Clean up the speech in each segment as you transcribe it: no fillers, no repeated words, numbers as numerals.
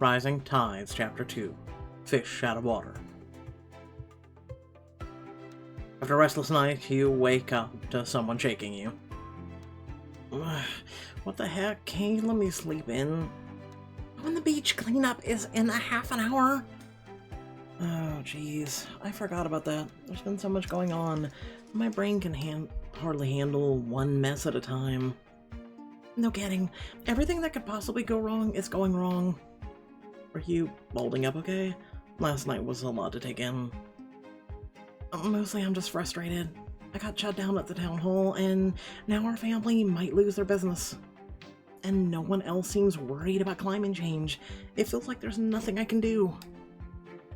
Rising Tides, Chapter 2, Fish Out of Water. After a restless night, you wake up to someone shaking you. What the heck? Can you let me sleep in? When the beach cleanup is in a half an hour? Oh, jeez. I forgot about that. There's been so much going on. My brain can hardly handle one mess at a time. No kidding. Everything that could possibly go wrong is going wrong. Are you holding up okay? Last night was a lot to take in. Mostly I'm just frustrated. I got shut down at the town hall, and now our family might lose their business. And no one else seems worried about climate change. It feels like there's nothing I can do.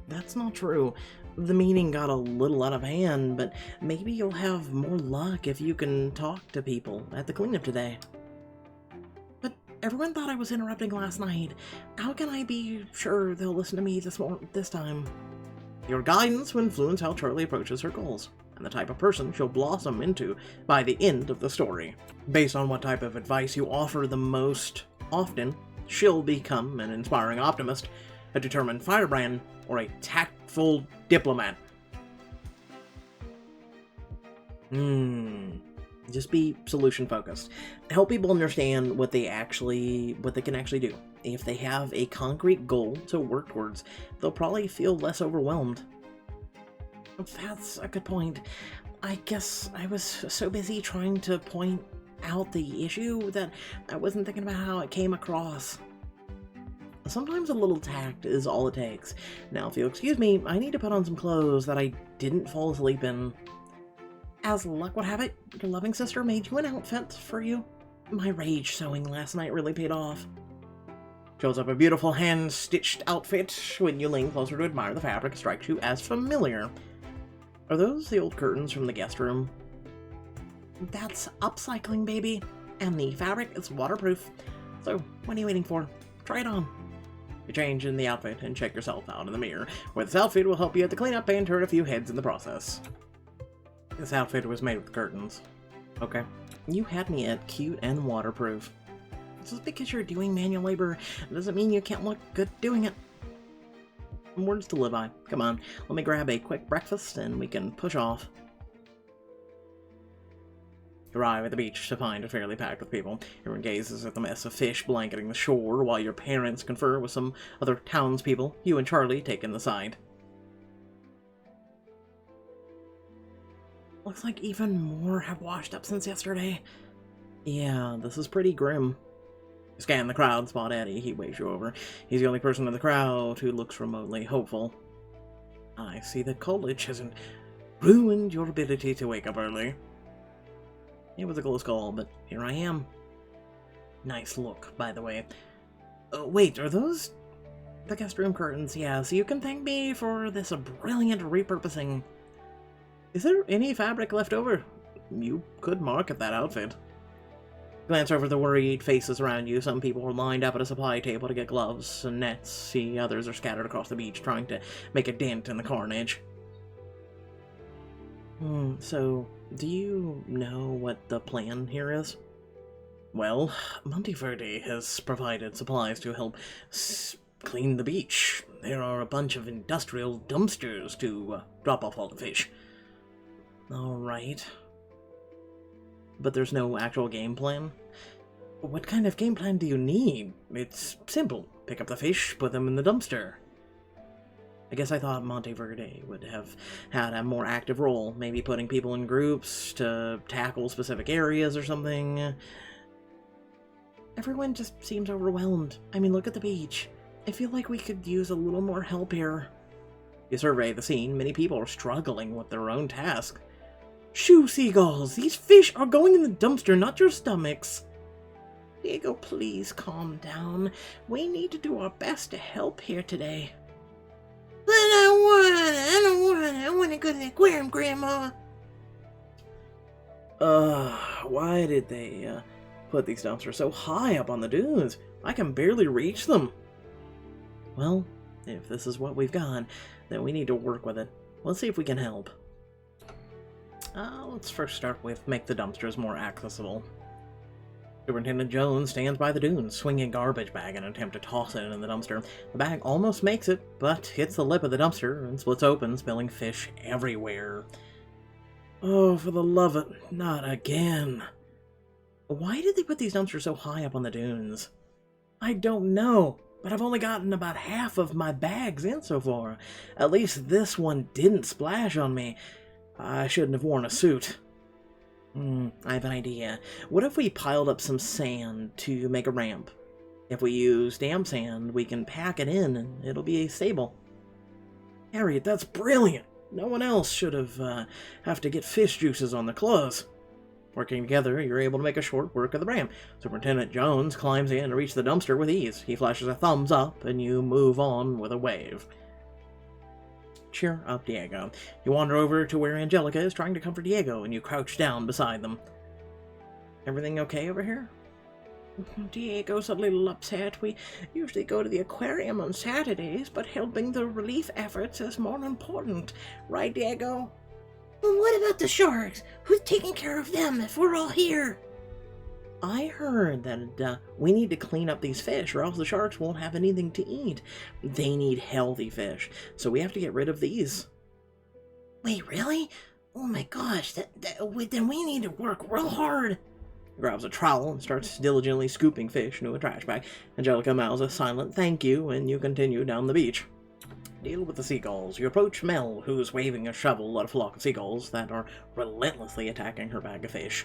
That's not true. The meeting got a little out of hand, but maybe you'll have more luck if you can talk to people at the cleanup today. But everyone thought I was interrupting last night. How can I be sure they'll listen to me this time? Your guidance will influence how Charlie approaches her goals, and the type of person she'll blossom into by the end of the story. Based on what type of advice you offer the most often, she'll become an inspiring optimist, a determined firebrand, or a tactful diplomat. Just be solution focused. Help people understand what they can actually do. If they have a concrete goal to work towards, they'll probably feel less overwhelmed. That's a good point. I guess I was so busy trying to point out the issue that I wasn't thinking about how it came across. Sometimes a little tact is all it takes. Now, if you'll excuse me, I need to put on some clothes that I didn't fall asleep in. As luck would have it, your loving sister made you an outfit for you. My rage sewing last night really paid off. Shows up a beautiful hand-stitched outfit. When you lean closer to admire the fabric, it strikes you as familiar. Are those the old curtains from the guest room? That's upcycling, baby. And the fabric is waterproof. So, what are you waiting for? Try it on. You change in the outfit and check yourself out in the mirror, where this outfit will help you at the cleanup and turn a few heads in the process. This outfit was made with curtains. Okay. You had me at cute and waterproof. Just because you're doing manual labor doesn't mean you can't look good doing it. Words to live by. Come on, let me grab a quick breakfast and we can push off. You arrive at the beach to find it fairly packed with people. Everyone gazes at the mess of fish blanketing the shore while your parents confer with some other townspeople. You and Charlie take in the side. Looks like even more have washed up since yesterday. Yeah, this is pretty grim. You scan the crowd, spot Eddie. He waves you over. He's the only person in the crowd who looks remotely hopeful. I see that college hasn't ruined your ability to wake up early. It was a close call, but here I am. Nice look, by the way. Wait, are those the guest room curtains? Yeah, so you can thank me for this brilliant repurposing. Is there any fabric left over? You could market that outfit. Glance over the worried faces around you. Some people are lined up at a supply table to get gloves and nets. See, others are scattered across the beach trying to make a dent in the carnage. So, do you know what the plan here is? Well, Monteverde has provided supplies to help clean the beach. There are a bunch of industrial dumpsters to drop off all the fish. Alright. But there's no actual game plan? What kind of game plan do you need? It's simple. Pick up the fish, put them in the dumpster. I guess I thought Monteverde would have had a more active role, maybe putting people in groups to tackle specific areas or something. Everyone just seems overwhelmed. I mean, look at the beach. I feel like we could use a little more help here. You survey the scene. Many people are struggling with their own task. Shoo, seagulls! These fish are going in the dumpster, not your stomachs. Diego, please calm down. We need to do our best to help here today. But I want to go to the aquarium, Grandma. Why did they put these dumpsters so high up on the dunes? I can barely reach them. Well, if this is what we've got, then we need to work with it. Let's see if we can help. Let's first start with make the dumpsters more accessible. Superintendent Jones stands by the dunes, swinging a garbage bag in an attempt to toss it into the dumpster. The bag almost makes it, but hits the lip of the dumpster and splits open, spilling fish everywhere. Oh, for the love of it, not again. Why did they put these dumpsters so high up on the dunes? I don't know, but I've only gotten about half of my bags in so far. At least this one didn't splash on me. I shouldn't have worn a suit. I have an idea. What if we piled up some sand to make a ramp? If we use damp sand, we can pack it in and it'll be stable. Harriet, that's brilliant! No one else should have to get fish juices on their clothes. Working together, you're able to make a short work of the ramp. Superintendent Jones climbs in to reach the dumpster with ease. He flashes a thumbs up, and you move on with a wave. Cheer up, Diego. You wander over to where Angelica is trying to comfort Diego, and you crouch down beside them. Everything okay over here? Diego's a little upset. We usually go to the aquarium on Saturdays, but helping the relief efforts is more important. Right, Diego? Well, what about the sharks? Who's taking care of them if we're all here? I heard that we need to clean up these fish, or else the sharks won't have anything to eat. They need healthy fish, so we have to get rid of these. Wait, really? Oh my gosh, then we need to work real hard. He grabs a trowel and starts diligently scooping fish into a trash bag. Angelica mouths a silent thank you, and you continue down the beach. Deal with the seagulls. You approach Mel, who's waving a shovel at a flock of seagulls that are relentlessly attacking her bag of fish.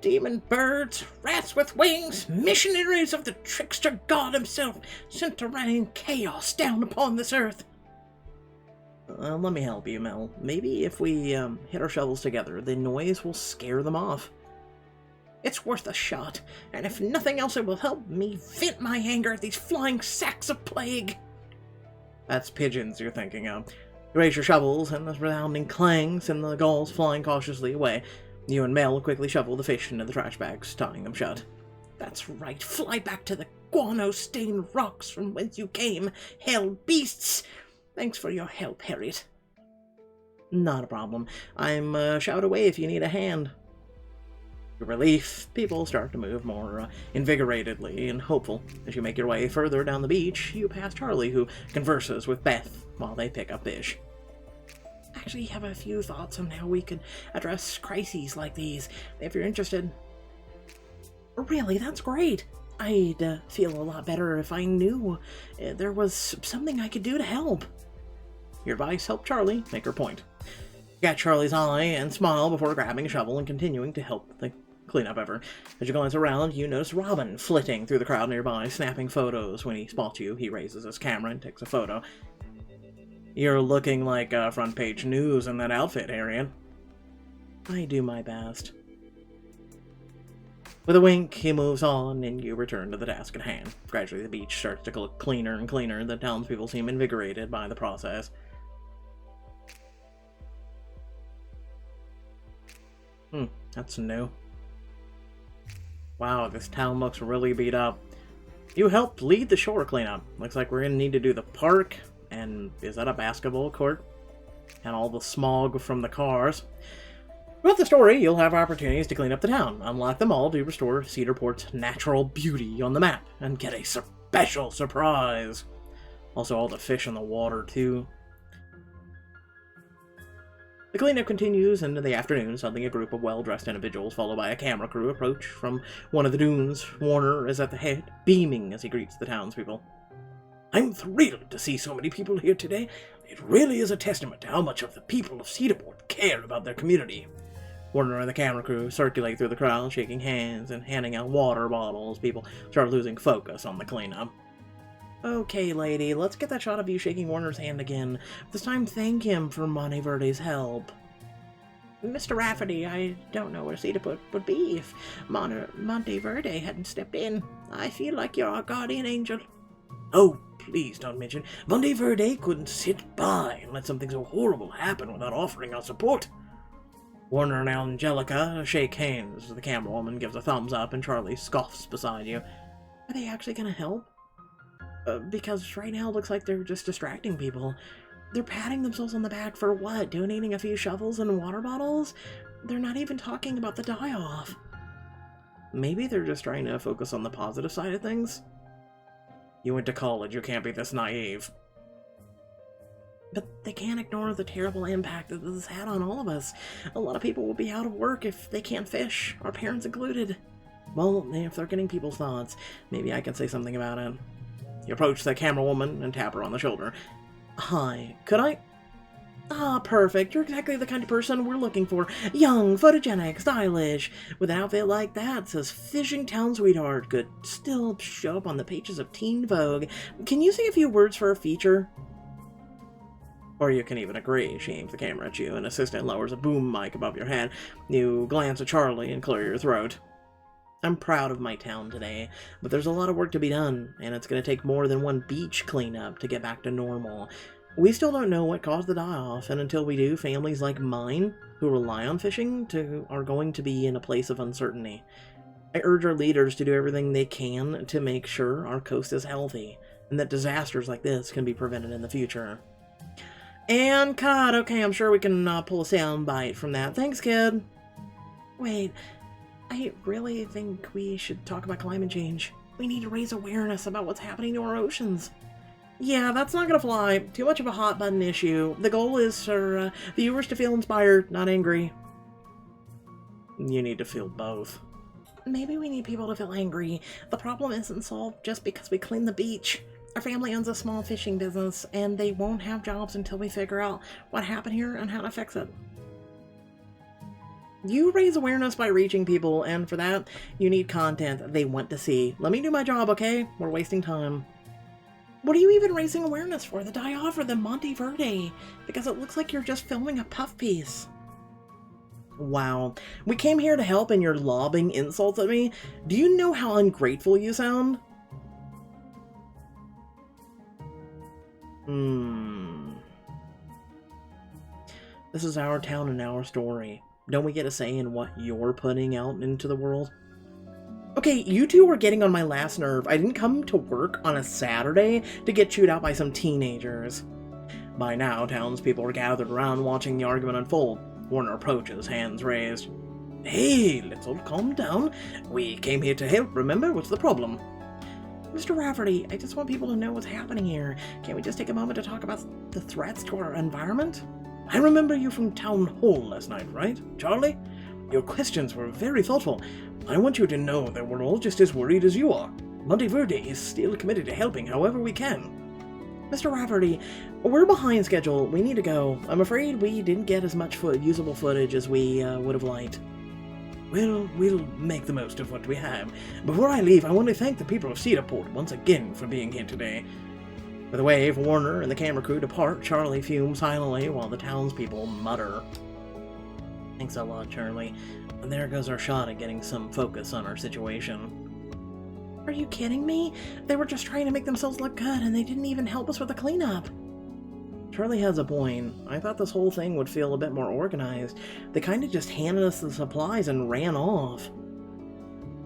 Demon birds, rats with wings, missionaries of the trickster god himself, sent to rain chaos down upon this earth. Let me help you, Mel. Maybe if we hit our shovels together, the noise will scare them off. It's worth a shot, and if nothing else, it will help me vent my anger at these flying sacks of plague. That's pigeons you're thinking of. You raise your shovels, and the resounding clang send the gulls flying cautiously away. You and Mel quickly shovel the fish into the trash bags, tying them shut. That's right, fly back to the guano-stained rocks from whence you came, hell beasts! Thanks for your help, Harriet. Not a problem. I'm shout away if you need a hand. To relief, people start to move more invigoratedly and hopeful. As you make your way further down the beach, you pass Charlie, who converses with Beth while they pick up fish. Actually have a few thoughts on how we could address crises like these, if you're interested. Really, that's great. I'd feel a lot better if I knew there was something I could do to help. Your advice helped Charlie make her point. You got Charlie's eye and smile before grabbing a shovel and continuing to help the cleanup effort. As you glance around, you notice Robin flitting through the crowd nearby, snapping photos. When he spots you, he raises his camera and takes a photo. You're looking like front page news in that outfit, Harriet. I do my best. With a wink, he moves on, and you return to the task at hand. Gradually, the beach starts to look cleaner and cleaner. The townspeople seem invigorated by the process. That's new. Wow, this town looks really beat up. You helped lead the shore cleanup. Looks like we're gonna need to do the park, and is that a basketball court? And all the smog from the cars. Throughout the story, you'll have opportunities to clean up the town, unlock them all to restore Cedarport's natural beauty on the map, and get a special surprise. Also, all the fish in the water, too. The cleanup continues into the afternoon. Suddenly, a group of well-dressed individuals, followed by a camera crew, approach from one of the dunes. Warner is at the head, beaming as he greets the townspeople. I'm thrilled to see so many people here today. It really is a testament to how much of the people of Cedarport care about their community. Warner and the camera crew circulate through the crowd, shaking hands and handing out water bottles. People start losing focus on the cleanup. Okay, lady, let's get that shot of you shaking Warner's hand again. This time, thank him for Monteverde's help. Mr. Rafferty, I don't know where Cedarport would be if Monteverde hadn't stepped in. I feel like you're our guardian angel. Oh, please don't mention. Monteverde couldn't sit by and let something so horrible happen without offering our support. Warner and Angelica shake hands. The camerawoman gives a thumbs up, and Charlie scoffs beside you. Are they actually gonna help? Because right now it looks like they're just distracting people. They're patting themselves on the back for what? Donating a few shovels and water bottles? They're not even talking about the die-off. Maybe they're just trying to focus on the positive side of things. You went to college, you can't be this naive. But they can't ignore the terrible impact that this has had on all of us. A lot of people will be out of work if they can't fish, our parents included. Well, if they're getting people's thoughts, maybe I can say something about it. You approach the camera woman and tap her on the shoulder. Hi, could I? Ah, perfect. You're exactly the kind of person we're looking for. Young, photogenic, stylish. With an outfit like that, says Fishing Town Sweetheart could still show up on the pages of Teen Vogue. Can you say a few words for a feature? Or you can even agree. She aims the camera at you. An assistant lowers a boom mic above your head. You glance at Charlie and clear your throat. I'm proud of my town today, but there's a lot of work to be done, and it's going to take more than one beach cleanup to get back to normal. We still don't know what caused the die-off, and until we do, families like mine, who rely on fishing, are going to be in a place of uncertainty. I urge our leaders to do everything they can to make sure our coast is healthy, and that disasters like this can be prevented in the future. And cut. Okay, I'm sure we can pull a sound bite from that. Thanks, kid. Wait, I really think we should talk about climate change. We need to raise awareness about what's happening to our oceans. Yeah, that's not gonna fly. Too much of a hot button issue. The goal is for viewers to feel inspired, not angry. You need to feel both. Maybe we need people to feel angry. The problem isn't solved just because we clean the beach. Our family owns a small fishing business, and they won't have jobs until we figure out what happened here and how to fix it. You raise awareness by reaching people, and for that, you need content they want to see. Let me do my job, okay? We're wasting time. What are you even raising awareness for? The die-off or the Monte Verde? Because it looks like you're just filming a puff piece. Wow. We came here to help and you're lobbing insults at me? Do you know how ungrateful you sound? This is our town and our story. Don't we get a say in what you're putting out into the world? Okay, you two are getting on my last nerve. I didn't come to work on a Saturday to get chewed out by some teenagers. By now, townspeople are gathered around watching the argument unfold. Warner approaches, hands raised. Hey, let's all calm down. We came here to help, remember? What's the problem? Mr. Rafferty, I just want people to know what's happening here. Can't we just take a moment to talk about the threats to our environment? I remember you from town hall last night, right, Charlie? Your questions were very thoughtful. I want you to know that we're all just as worried as you are. Monte Verde is still committed to helping however we can. Mr. Rafferty, we're behind schedule. We need to go. I'm afraid we didn't get as much usable footage as we would have liked. Well, we'll make the most of what we have. Before I leave, I want to thank the people of Cedarport once again for being here today. With a wave, Warner and the camera crew depart. Charlie fumes silently while the townspeople mutter. Thanks a lot, Charlie. And there goes our shot at getting some focus on our situation. Are you kidding me? They were just trying to make themselves look good, and they didn't even help us with the cleanup. Charlie has a point. I thought this whole thing would feel a bit more organized. They kind of just handed us the supplies and ran off.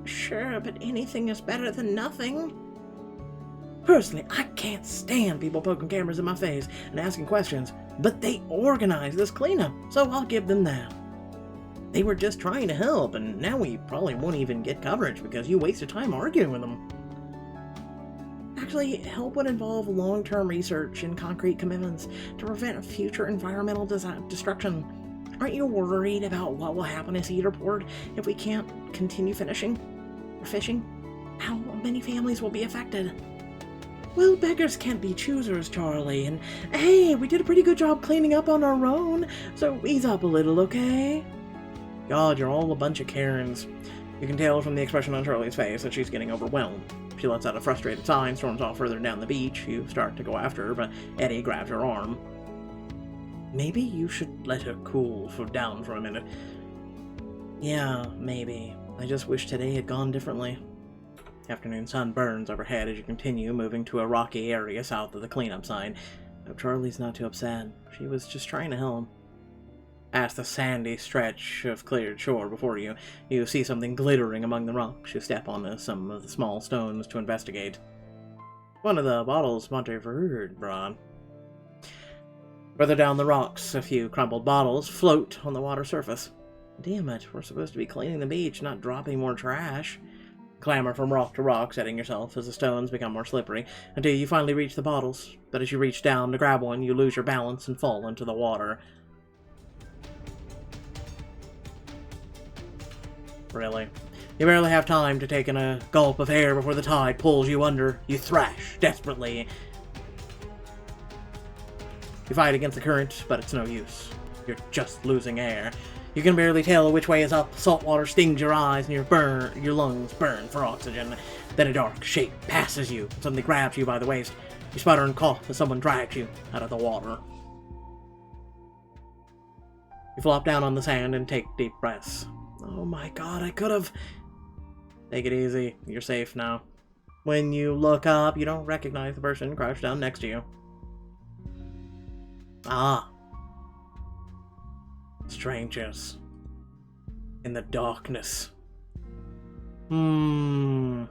Sure, but anything is better than nothing. Personally, I can't stand people poking cameras in my face and asking questions, but they organized this cleanup, so I'll give them that. They were just trying to help, and now we probably won't even get coverage because you wasted time arguing with them. Actually, help would involve long-term research and concrete commitments to prevent future environmental destruction. Aren't you worried about what will happen to Cedarport if we can't continue fishing? How many families will be affected? Well, beggars can't be choosers, Charlie, and hey, we did a pretty good job cleaning up on our own, so ease up a little, okay? God, you're all a bunch of Karens. You can tell from the expression on Charlie's face that she's getting overwhelmed. She lets out a frustrated sigh and storms off further down the beach. You start to go after her, but Eddie grabs her arm. Maybe you should let her cool down for a minute. Yeah, maybe. I just wish today had gone differently. Afternoon sun burns overhead as you continue moving to a rocky area south of the cleanup site. But Charlie's not too upset. She was just trying to help. Past the sandy stretch of cleared shore before you, you see something glittering among the rocks. You step onto some of the small stones to investigate. One of the bottles Monte Verde brought. Further down the rocks, a few crumpled bottles float on the water surface. Damn it, we're supposed to be cleaning the beach, not dropping more trash. Clamber from rock to rock, setting yourself as the stones become more slippery, until you finally reach the bottles. But as you reach down to grab one, you lose your balance and fall into the water. Really? You barely have time to take in a gulp of air before the tide pulls you under. You thrash desperately. You fight against the current, but it's no use. You're just losing air. You can barely tell which way is up. Salt water stings your eyes and your lungs burn for oxygen. Then a dark shape passes you and suddenly grabs you by the waist. You sputter and cough as someone drags you out of the water. You flop down on the sand and take deep breaths. Oh my god, I could've... Take it easy. You're safe now. When you look up, you don't recognize the person crouched down next to you. Ah. Strangers. In the darkness. Why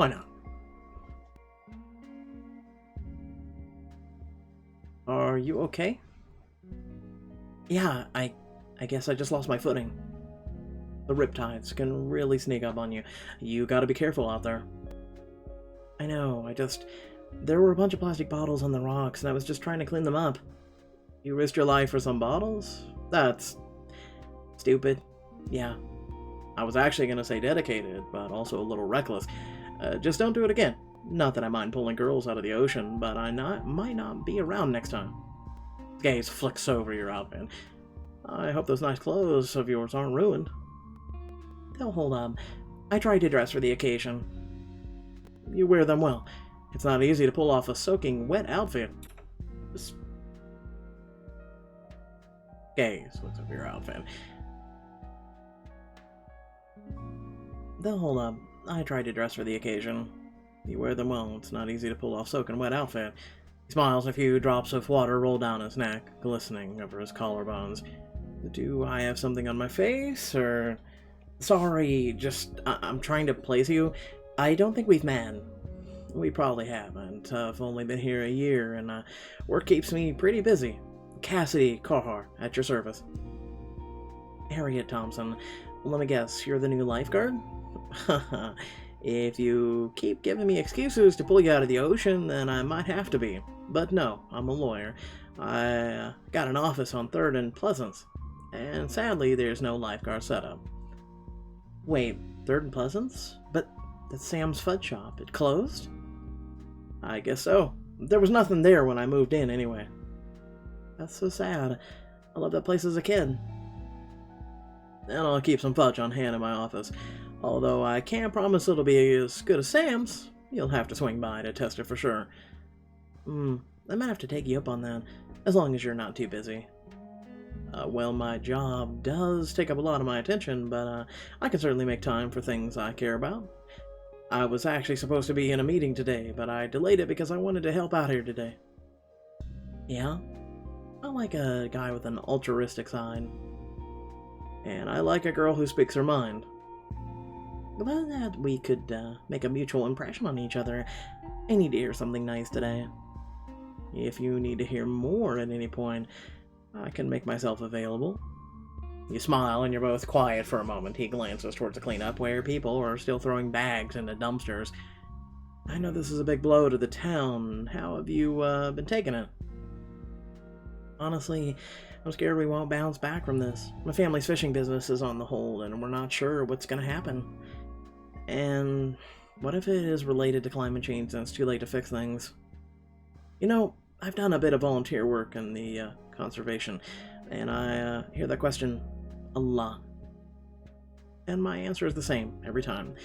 not? Are you okay? Yeah, I guess I just lost my footing. The riptides can really sneak up on you. You gotta be careful out there. I know, there were a bunch of plastic bottles on the rocks, and I was just trying to clean them up. You risked your life for some bottles? That's... stupid. Yeah. I was actually gonna say dedicated, but also a little reckless. Just don't do it again. Not that I mind pulling girls out of the ocean, but I might not be around next time. Gaze flicks over your outfit. I hope those nice clothes of yours aren't ruined. They'll hold up. I tried to dress for the occasion. You wear them well. It's not easy to pull off a soaking wet outfit. Gaze looks over your outfit. They'll hold up. I tried to dress for the occasion. You wear them well. It's not easy to pull off soaking wet outfit. He smiles, a few drops of water roll down his neck, glistening over his collarbones. Do I have something on my face, or... Sorry, I'm trying to place you. I don't think we've met. We probably haven't. I've only been here a year, and work keeps me pretty busy. Cassidy Carhart, at your service. Harriet Thompson. Let me guess, you're the new lifeguard? If you keep giving me excuses to pull you out of the ocean, then I might have to be. But no, I'm a lawyer. I got an office on 3rd and Pleasance. And sadly, there's no lifeguard setup. Wait, 3rd and Pleasance? But that's Sam's Fudge Shop. It closed? I guess so. There was nothing there when I moved in anyway. That's so sad. I loved that place as a kid. And I'll keep some fudge on hand in my office. Although I can't promise it'll be as good as Sam's. You'll have to swing by to test it for sure. I might have to take you up on that, as long as you're not too busy. Well, my job does take up a lot of my attention, but I can certainly make time for things I care about. I was actually supposed to be in a meeting today, but I delayed it because I wanted to help out here today. Yeah? I like a guy with an altruistic side. And I like a girl who speaks her mind. Glad that we could make a mutual impression on each other. I need to hear something nice today. If you need to hear more at any point, I can make myself available. You smile and you're both quiet for a moment. He glances towards the cleanup where people are still throwing bags into dumpsters. I know this is a big blow to the town. How have you been taking it? Honestly, I'm scared we won't bounce back from this. My family's fishing business is on the hold and we're not sure what's going to happen. And what if it is related to climate change and it's too late to fix things? You know, I've done a bit of volunteer work in the conservation, and I hear that question a lot. And my answer is the same every time.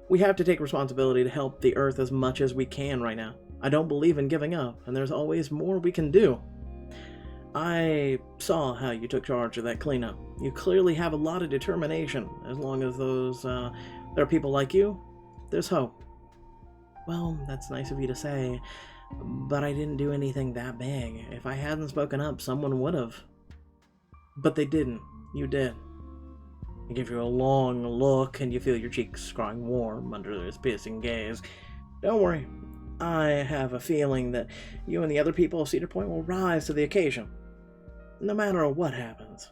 We have to take responsibility to help the Earth as much as we can right now. I don't believe in giving up, and there's always more we can do. I saw how you took charge of that cleanup. You clearly have a lot of determination. As long as there are people like you, there's hope. Well, that's nice of you to say, but I didn't do anything that big. If I hadn't spoken up, someone would have. But they didn't. You did. I give you a long look, and you feel your cheeks growing warm under his piercing gaze. Don't worry. I have a feeling that you and the other people of Cedar Point will rise to the occasion, no matter what happens.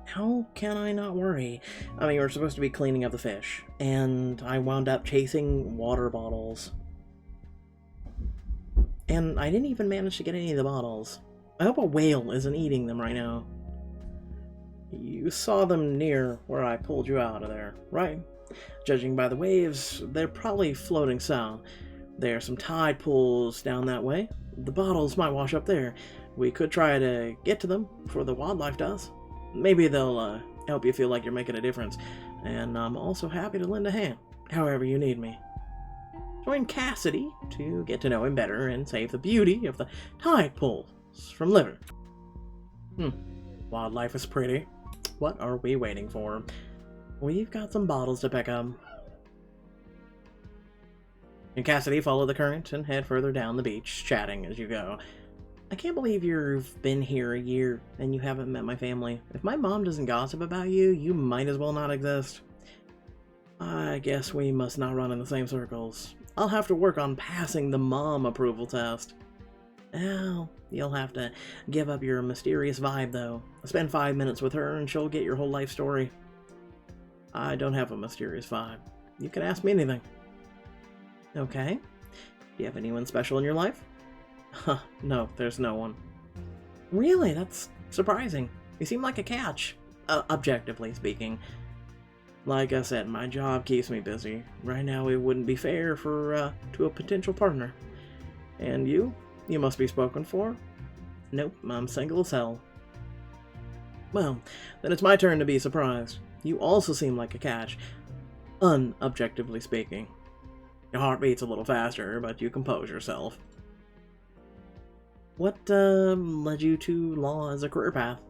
How can I not worry? I mean, we're supposed to be cleaning up the fish, and I wound up chasing water bottles. And I didn't even manage to get any of the bottles. I hope a whale isn't eating them right now. You saw them near where I pulled you out of there, right? Judging by the waves, they're probably floating south. There are some tide pools down that way. The bottles might wash up there. We could try to get to them before the wildlife does. Maybe they'll help you feel like you're making a difference. And I'm also happy to lend a hand, however you need me. Join Cassidy to get to know him better and save the beauty of the tide pools from living. Wildlife is pretty. What are we waiting for? We've got some bottles to pick up. And Cassidy follow the current and head further down the beach, chatting as you go. I can't believe you've been here a year and you haven't met my family. If my mom doesn't gossip about you, you might as well not exist. I guess we must not run in the same circles. I'll have to work on passing the mom approval test. Well, you'll have to give up your mysterious vibe, though. Spend 5 minutes with her and she'll get your whole life story. I don't have a mysterious vibe. You can ask me anything. Okay. Do you have anyone special in your life? Huh, no, there's no one. Really? That's surprising. You seem like a catch. Objectively speaking. Like I said, my job keeps me busy. Right now it wouldn't be fair to a potential partner. And you? You must be spoken for? Nope, I'm single as hell. Well, then it's my turn to be surprised. You also seem like a catch. Unobjectively speaking. Your heart beats a little faster, but you compose yourself. What led you to law as a career path?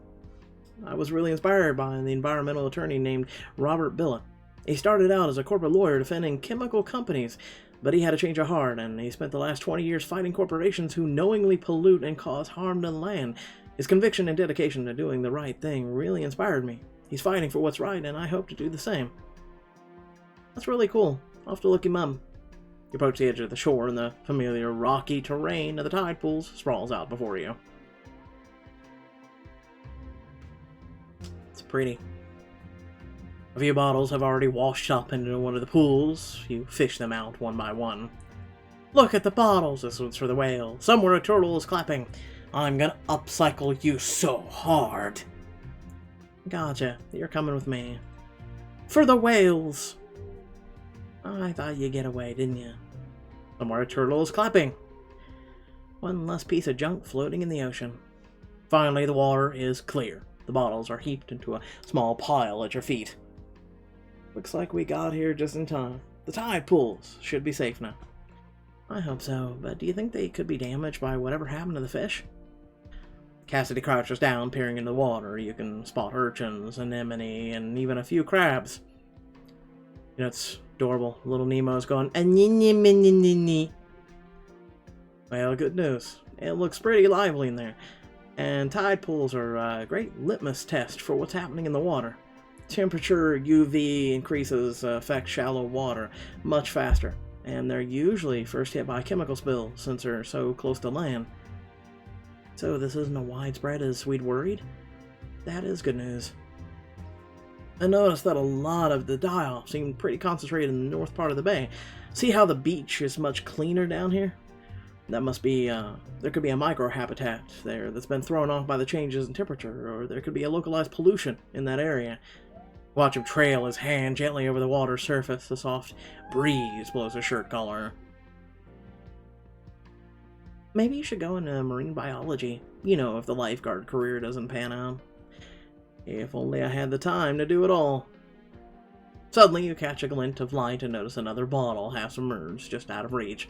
I was really inspired by the environmental attorney named Robert Billa. He started out as a corporate lawyer defending chemical companies, but he had a change of heart, and he spent the last 20 years fighting corporations who knowingly pollute and cause harm to the land. His conviction and dedication to doing the right thing really inspired me. He's fighting for what's right, and I hope to do the same. That's really cool. I'll have to look him up. You approach the edge of the shore, and the familiar rocky terrain of the tide pools sprawls out before you. It's pretty. A few bottles have already washed up into one of the pools. You fish them out one by one. Look at the bottles. This one's for the whale. Somewhere a turtle is clapping. I'm gonna upcycle you so hard. Gotcha. You're coming with me. For the whales. I thought you'd get away, didn't you? Somewhere a turtle is clapping. One less piece of junk floating in the ocean. Finally, the water is clear. The bottles are heaped into a small pile at your feet. Looks like we got here just in time. The tide pools should be safe now. I hope so, but do you think they could be damaged by whatever happened to the fish? Cassidy crouches down, peering into the water. You can spot urchins, anemone, and even a few crabs. You know, it's adorable. Little Nemo's going, "Anemone." Well, good news. It looks pretty lively in there. And tide pools are a great litmus test for what's happening in the water. Temperature UV increases affect shallow water much faster, and they're usually first hit by chemical spills since they're so close to land. So this isn't as widespread as we'd worried? That is good news. I noticed that a lot of the die-off seemed pretty concentrated in the north part of the bay. See how the beach is much cleaner down here? That must be, there could be a microhabitat there that's been thrown off by the changes in temperature, or there could be a localized pollution in that area. Watch him trail his hand gently over the water's surface. A soft breeze blows his shirt collar. Maybe you should go into marine biology. You know, if the lifeguard career doesn't pan out. If only I had the time to do it all. Suddenly you catch a glint of light and notice another bottle half submerged, just out of reach.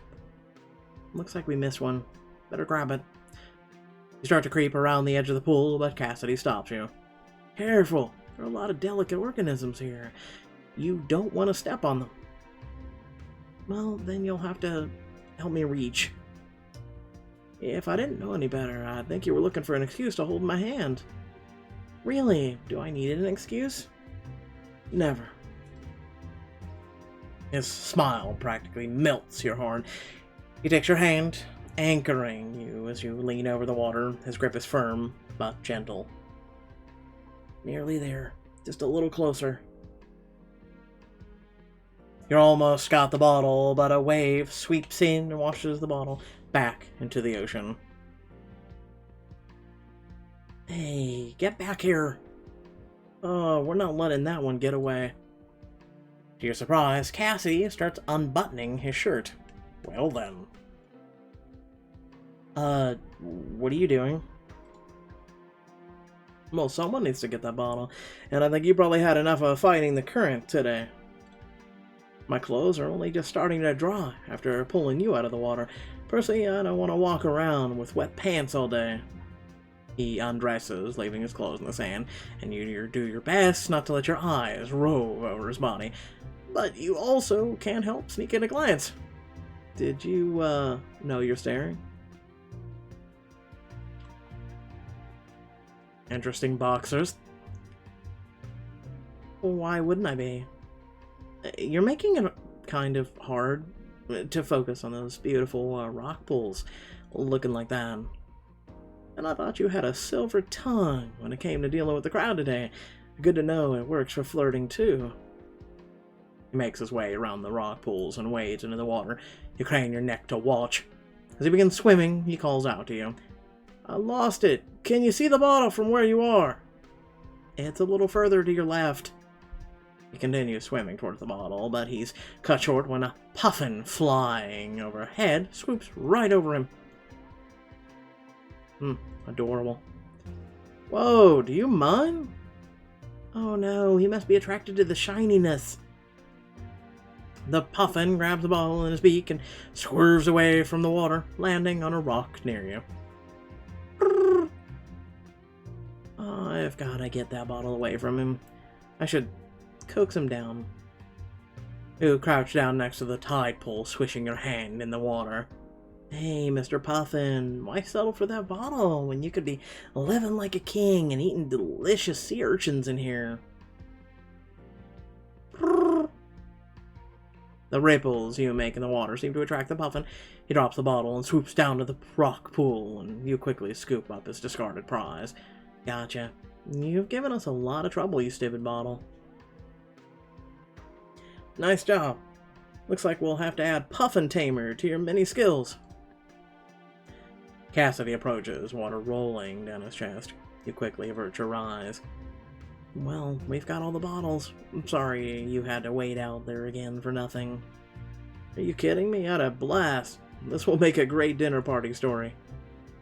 Looks like we missed one. Better grab it. You start to creep around the edge of the pool, but Cassidy stops you. Careful! There are a lot of delicate organisms here. You don't want to step on them. Well, then you'll have to help me reach. If I didn't know any better, I'd think you were looking for an excuse to hold my hand. Really? Do I need an excuse? Never. His smile practically melts your heart. He takes your hand, anchoring you as you lean over the water. His grip is firm, but gentle. Nearly there. Just a little closer. You almost got the bottle, but a wave sweeps in and washes the bottle back into the ocean. Hey, get back here. Oh, we're not letting that one get away. To your surprise, Cassie starts unbuttoning his shirt. Well then. What are you doing? Well, someone needs to get that bottle, and I think you probably had enough of fighting the current today. My clothes are only just starting to dry after pulling you out of the water. Personally, I don't want to walk around with wet pants all day. He undresses, leaving his clothes in the sand, and you do your best not to let your eyes rove over his body. But you also can't help sneak in a glance. Did you, know you're staring? Interesting boxers. Why wouldn't I be? You're making it kind of hard to focus on those beautiful rock pools looking like that. And I thought you had a silver tongue when it came to dealing with the crowd today. Good to know it works for flirting too. He makes his way around the rock pools and wades into the water. You crane your neck to watch. As he begins swimming, he calls out to you. I lost it. Can you see the bottle from where you are? It's a little further to your left. He continues swimming towards the bottle, but he's cut short when a puffin flying overhead swoops right over him. Adorable. Whoa, do you mind? Oh no, he must be attracted to the shininess. The puffin grabs the bottle in his beak and swerves away from the water, landing on a rock near you. I've gotta get that bottle away from him. I should coax him down. You crouch down next to the tide pool, swishing your hand in the water. Hey, Mr. Puffin, why settle for that bottle when you could be living like a king and eating delicious sea urchins in here? The ripples you make in the water seem to attract the puffin. He drops the bottle and swoops down to the rock pool, and you quickly scoop up his discarded prize. Gotcha. You've given us a lot of trouble, you stupid bottle. Nice job. Looks like we'll have to add Puffin Tamer to your many skills. Cassidy approaches, water rolling down his chest. You quickly avert your eyes. Well, we've got all the bottles. I'm sorry you had to wait out there again for nothing. Are you kidding me? I had a blast. This will make a great dinner party story.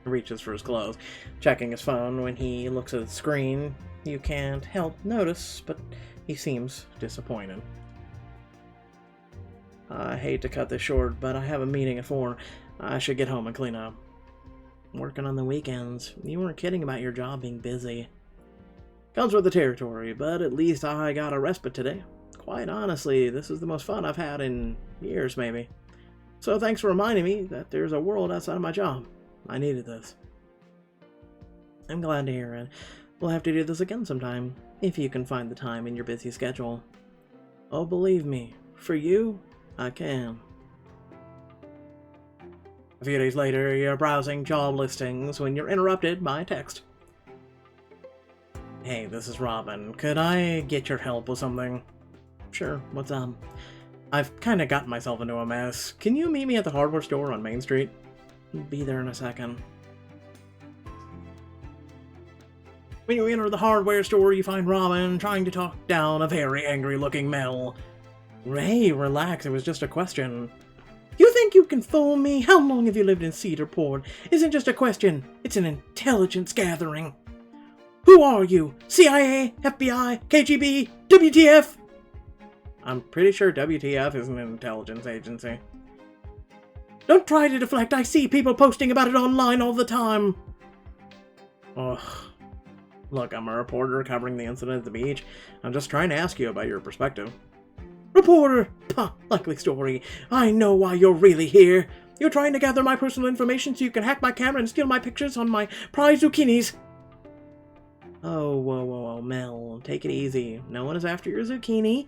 He reaches for his clothes, checking his phone. When he looks at the screen, you can't help notice, but he seems disappointed. I hate to cut this short, but I have a meeting at 4. I should get home and clean up. Working on the weekends. You weren't kidding about your job being busy. Comes with the territory, but at least I got a respite today. Quite honestly, this is the most fun I've had in years, maybe. So thanks for reminding me that there's a world outside of my job. I needed this. I'm glad to hear it. We'll have to do this again sometime, if you can find the time in your busy schedule. Oh, believe me, for you, I can. A few days later, you're browsing job listings when you're interrupted by a text. Hey, this is Robin. Could I get your help with something? Sure, what's up? I've kinda gotten myself into a mess. Can you meet me at the hardware store on Main Street? Be there in a second. When you enter the hardware store, you find Robin trying to talk down a very angry-looking Mel. Ray, relax, it was just a question. You think you can fool me? How long have you lived in Cedarport? Isn't just a question, it's an intelligence gathering. Who are you? CIA, FBI, KGB, WTF? I'm pretty sure WTF is an intelligence agency. Don't try to deflect, I see people posting about it online all the time. Ugh. Look, I'm a reporter covering the incident at the beach. I'm just trying to ask you about your perspective. Reporter! Pah, likely story. I know why you're really here. You're trying to gather my personal information so you can hack my camera and steal my pictures on my prize zucchinis. Oh, whoa, Mel. Take it easy. No one is after your zucchini.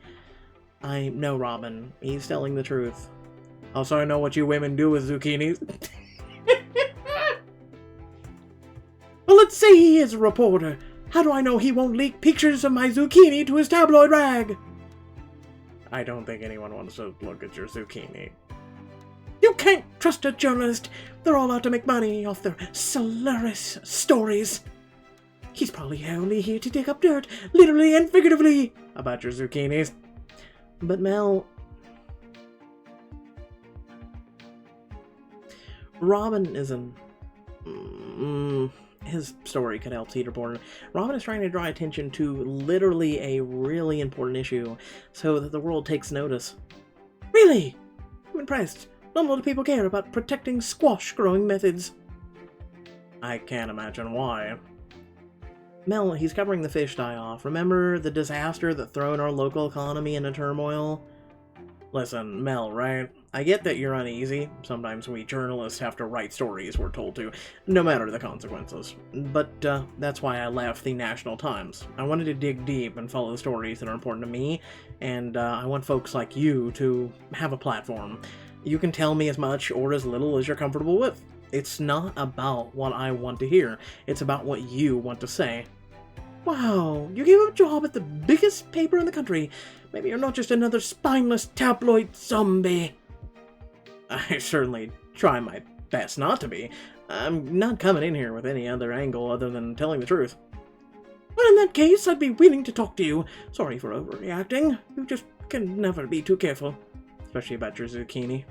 I know Robin. He's telling the truth. Also, I know what you women do with zucchinis. Well, let's say he is a reporter. How do I know he won't leak pictures of my zucchini to his tabloid rag? I don't think anyone wants to look at your zucchini. You can't trust a journalist. They're all out to make money off their salacious stories. He's probably only here to dig up dirt, literally and figuratively, About your zucchinis. But Mel... Robin isn't... his story could help Cedarport. Robin is trying to draw attention to literally a really important issue so that the world takes notice. Really? I'm impressed. Not a lot of people care about protecting squash growing methods. I can't imagine why. Mel, he's covering the fish die-off. Remember the disaster that thrown our local economy into turmoil? Listen, Mel, right? I get that you're uneasy. Sometimes we journalists have to write stories we're told to, no matter the consequences. But that's why I left the National Times. I wanted to dig deep and follow the stories that are important to me, and I want folks like you to have a platform. You can tell me as much or as little as you're comfortable with. It's not about what I want to hear. It's about what you want to say. Wow, you gave up a job at the biggest paper in the country. Maybe you're not just another spineless tabloid zombie. I certainly try my best not to be. I'm not coming in here with any other angle other than telling the truth. Well, in that case, I'd be willing to talk to you. Sorry for overreacting. You just can never be too careful. Especially about your zucchini.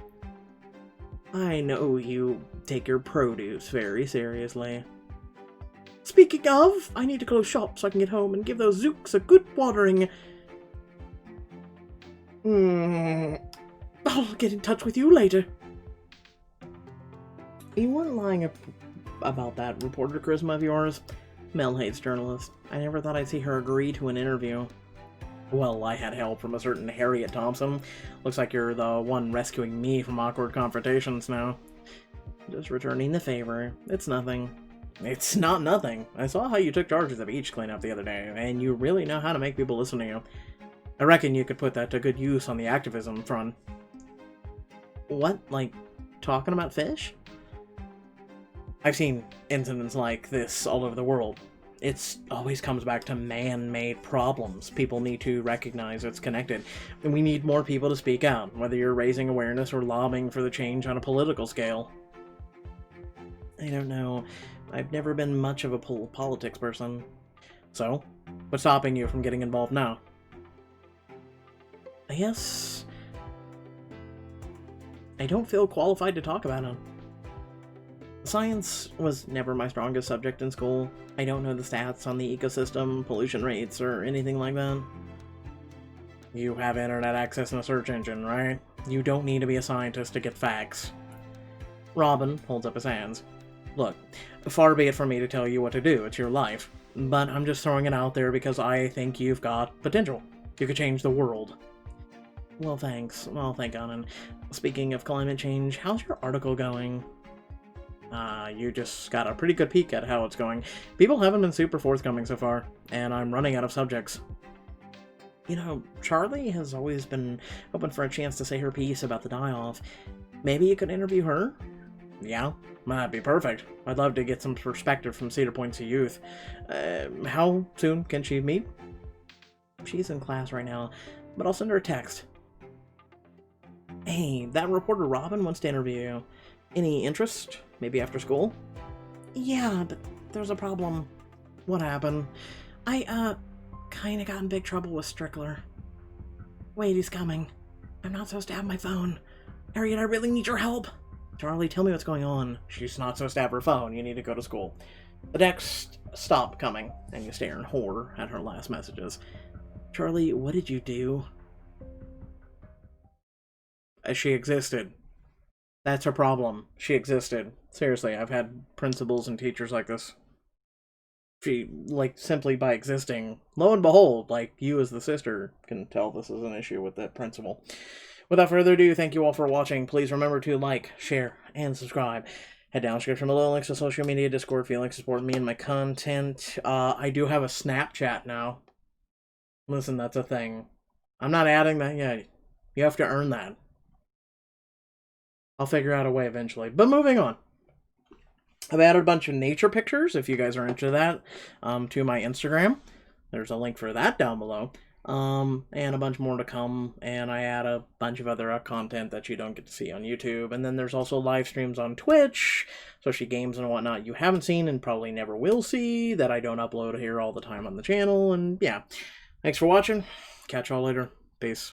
I know you take your produce very seriously. Speaking of, I need to close shop so I can get home and give those zooks a good watering. I'll get in touch with you later. You weren't lying about that reporter charisma of yours. Mel hates journalists. I never thought I'd see her agree to an interview. Well, I had help from a certain Harriet Thompson. Looks like you're the one rescuing me from awkward confrontations now. Just returning the favor. It's nothing. It's not nothing. I saw how you took charge of the beach cleanup the other day, and you really know how to make people listen to you. I reckon you could put that to good use on the activism front. What? Like, talking about fish? I've seen incidents like this all over the world. It always comes back to man-made problems. People need to recognize it's connected. And we need more people to speak out, whether you're raising awareness or lobbying for the change on a political scale. I don't know. I've never been much of a politics person. So, what's stopping you from getting involved now? I guess I don't feel qualified to talk about it. Science was never my strongest subject in school. I don't know the stats on the ecosystem, pollution rates, or anything like that. You have internet access and a search engine, right? You don't need to be a scientist to get facts. Robin holds up his hands. Look, far be it from me to tell you what to do, it's your life. But I'm just throwing it out there because I think you've got potential. You could change the world. Well, thanks. Well, thank God. And speaking of climate change, how's your article going? You just got a pretty good peek at how it's going. People haven't been super forthcoming so far, and I'm running out of subjects. You know, Charlie has always been hoping for a chance to say her piece about the die-off. Maybe you could interview her? Yeah, that'd be perfect. I'd love to get some perspective from Cedar Point's youth. How soon can she meet? She's in class right now, but I'll send her a text. Hey, that reporter Robin wants to interview you. Any interest? Maybe after school? Yeah, but there's a problem. What happened? I, kinda got in big trouble with Strickler. Wait, he's coming. I'm not supposed to have my phone. Harriet, I really need your help. Charlie, tell me what's going on. She's not supposed to have her phone. You need to go to school. The texts stop coming, and you stare in horror at her last messages. Charlie, what did you do? She existed. That's her problem. She existed. Seriously, I've had principals and teachers like this. She, simply by existing, lo and behold, you as the sister can tell this is an issue with that principal. Without further ado, thank you all for watching. Please remember to like, share, and subscribe. Head down, description below, links to social media, Discord, if you'd like to support me and my content. I do have a Snapchat now. Listen, that's a thing. I'm not adding that yet. You have to earn that. I'll figure out a way eventually. But moving on. I've added a bunch of nature pictures, if you guys are into that, to my Instagram. There's a link for that down below. And a bunch more to come, and I add a bunch of other content that you don't get to see on YouTube. And then there's also live streams on Twitch, especially games and whatnot you haven't seen and probably never will see, that I don't upload here all the time on the channel. And yeah, thanks for watching. Catch y'all later. Peace.